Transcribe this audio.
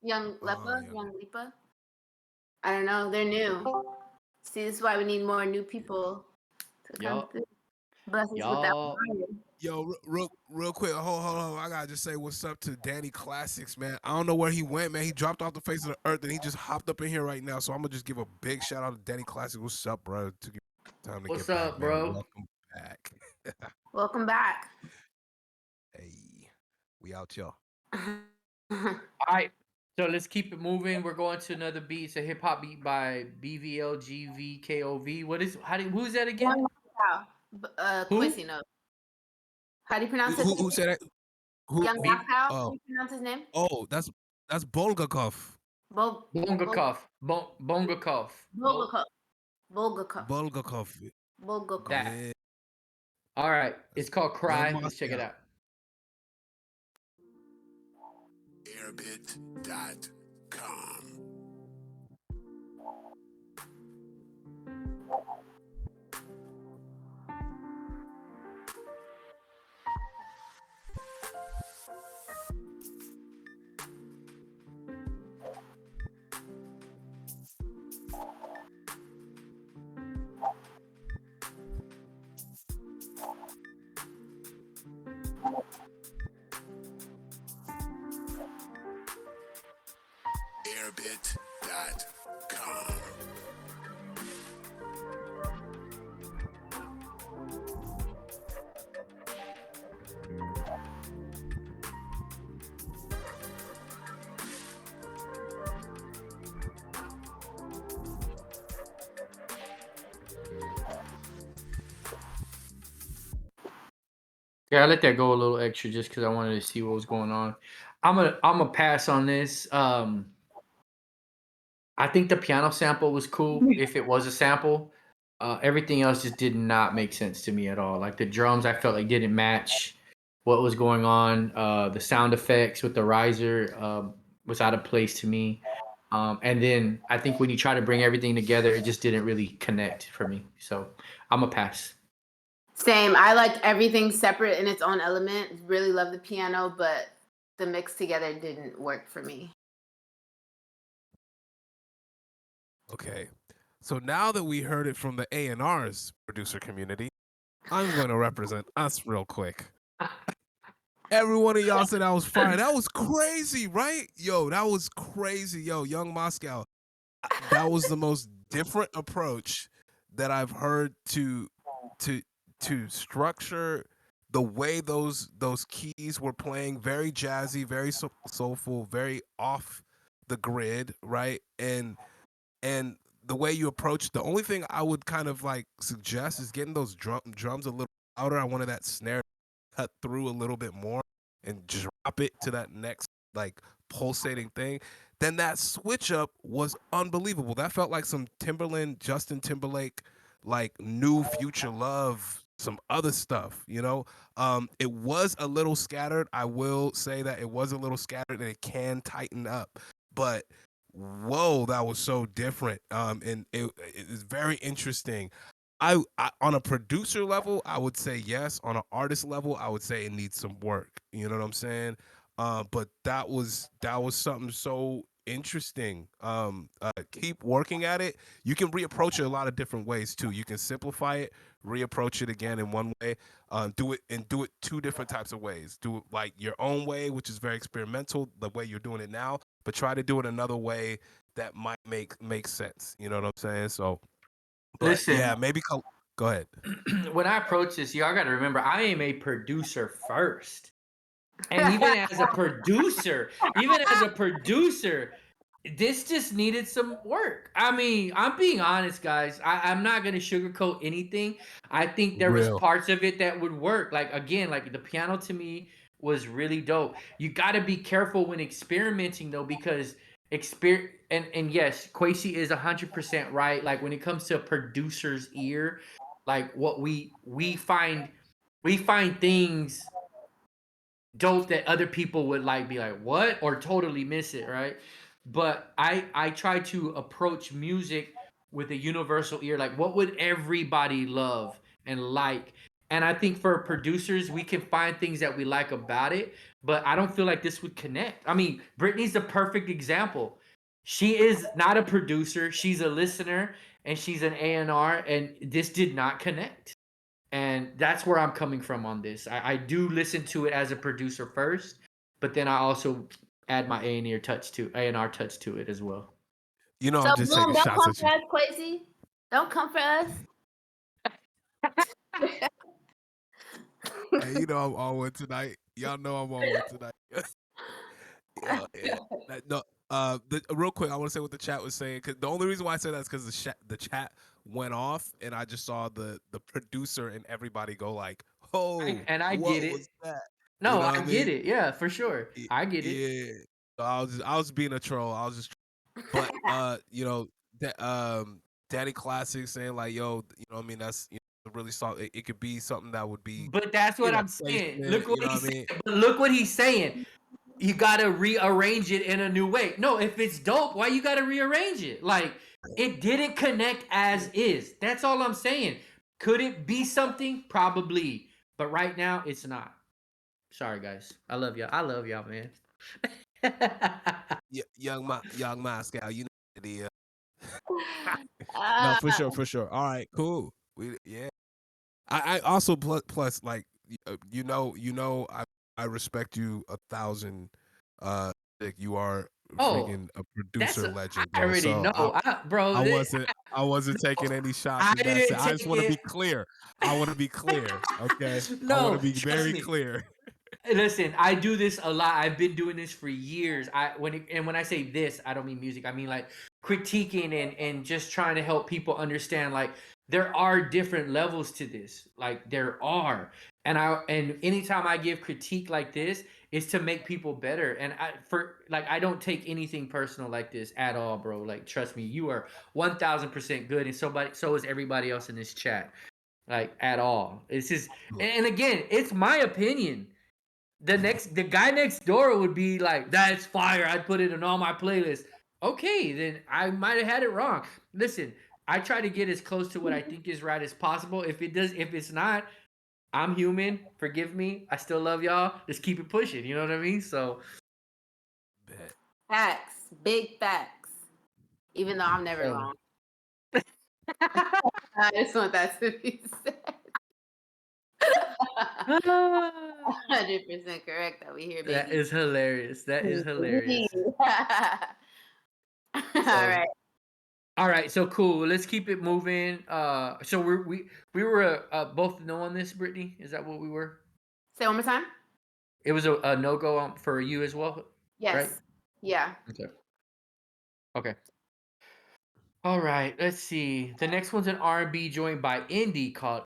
Young Lepa, Yeah. Young Lipa. I don't know. They're new. See, this is why we need more new people to come Yup. through. Bless us with that Y'all. fire. Yo, real quick, hold. I gotta just say what's up to Danny Classics, man. I don't know where he went, man. He dropped off the face of the earth and he just hopped up in here right now. So I'm gonna just give a big shout out to Danny Classics. What's up, bro? Took you time to What's get back, up, man. bro? Welcome back. Welcome back. Hey, we out, y'all. All right. So let's keep it moving. We're going to another beat. It's a hip hop beat by bvlgvkov. Who's that again? Young Moscow. Who? Quincy knows. How do you pronounce his Who name? said that? Who? Young He Moscow. How Oh, do you pronounce his name? that's Bulgakov. Bongakov. Bongakov. Bulgakov. Bulgakov. Bulgakov. Bulgakov. That. Yeah. All right. It's called Young Cry. Let's check it Moscow. out. AIRBIT.com. AIRBIT.com. Yeah, I let that go a little extra just because I wanted to see what was going on. I'm a pass on this. I think the piano sample was cool if it was a sample. Everything else just did not make sense to me at all. Like the drums, I felt like didn't match what was going on. The sound effects with the riser was out of place to me. And then I think when you try to bring everything together, it just didn't really connect for me. So I'm a pass. Same. I liked everything separate in its own element. Really love the piano, but the mix together didn't work for me. Okay. So now that we heard it from the A&R's producer community, I'm going to represent us real quick. Every one of y'all said that was fire. That was crazy, right? Yo, that was crazy. Yo, Young Moscow. That was the most different approach that I've heard to structure the way those keys were playing. Very jazzy, very soulful, very off the grid, right? And the way you approach, the only thing I would kind of like suggest is getting those drums a little louder. I wanted that snare cut through a little bit more and drop it to that next like pulsating thing. Then that switch up was unbelievable. That felt like some Timberland, Justin Timberlake, like new Future Love, some other stuff, you know. It was a little scattered. I will say that it was a little scattered and it can tighten up. But whoa, that was so different. And it is very interesting. I on a producer level, I would say yes. On an artist level, I would say it needs some work. You know what I'm saying? But that was something so interesting. Keep working at it. You can reapproach it a lot of different ways too. You can simplify it, reapproach it again in one way. Do it two different types of ways. Do it like your own way, which is very experimental, the way you're doing it now. But try to do it another way that might make sense. You know what I'm saying? So. But Listen, yeah, maybe go ahead. when I approach this, y'all got to remember I am a producer first. And even as a producer, this just needed some work. I mean, I'm being honest, guys. I'm not gonna sugarcoat anything. I think there was Real. parts of it that would work. Like again, like the piano to me was really dope. You got to be careful when experimenting though, because and yes, Quasi is 100% right. Like when it comes to a producer's ear, like what we find things dope that other people would like be like what or totally miss it, right? But I try to approach music with a universal ear, like what would everybody love and like. And I think for producers we can find things that we like about it but I don't feel like this would connect. I mean, Britney's the perfect example. She is not a producer, she's a listener, and she's an A&R, and this did not connect. And that's where I'm coming from on this. I do listen to it as a producer first, but then I also add my A&R touch to it as well. You know, So I'm just Bloom, taking don't shots come at for you. us, Quasi. Don't come for us. Hey, you know I'm on one tonight. Y'all know I'm on one tonight. Yeah. No. Real quick, I want to say what the chat was saying. Cause the only reason why I said that is because the chat went off, and I just saw the producer and everybody go like, "Oh, I what get it. was that?" No, You know what I I get mean? it. Yeah, for sure. I get it. Yeah. So I was being a troll. I was just, but you know, that Daddy Classic saying like, "Yo, you know what I mean? That's really song. It could be something that would be, But that's what I'm saying. placement. Look what You know what he's I mean? saying. But look what he's saying. You gotta rearrange it in a new way. No, if it's dope, why you gotta rearrange it? Like it didn't connect as is. That's all I'm saying. Could it be something? Probably. But right now, it's not. Sorry, guys. I love y'all. I love y'all, man. Young Moscow. You know the no, Uh, for sure, for sure. All right, cool. I also plus like I respect you 1,000. Nick, you are Oh, freaking a that's producer legend, I bro. already So know. Bro, I wasn't taking any shots I in that didn't sense. I just take want to be it. clear. I want to be clear. Okay, I want to No, be trust very me. clear. Listen, I do this a lot. I've been doing this for years. When I say this, I don't mean music. I mean like critiquing and just trying to help people understand like there are different levels to this. Like there are. And anytime I give critique like this, it's to make people better. And I don't take anything personal like this at all, bro. Like trust me, you are 1,000% good and so is everybody else in this chat. Like at all. It's just and again, it's my opinion. The guy next door would be like, "That's fire! I'd put it in all my playlists." Okay, then I might have had it wrong. Listen, I try to get as close to what I think is right as possible. If it's not, I'm human. Forgive me. I still love y'all. Just keep it pushing. You know what I mean? So, facts, big facts. Even though I'm never wrong. I just want that to be said. 100% correct that we hear, baby. that is hilarious. That is hilarious. All right. All right, so cool. Let's keep it moving. So we were both no on this, Brittany. Is that what we were? Say one more time. It was a no go for you as well, Yes. right? Yeah. Okay. All right. Let's see. The next one's an R&B joint by Indie called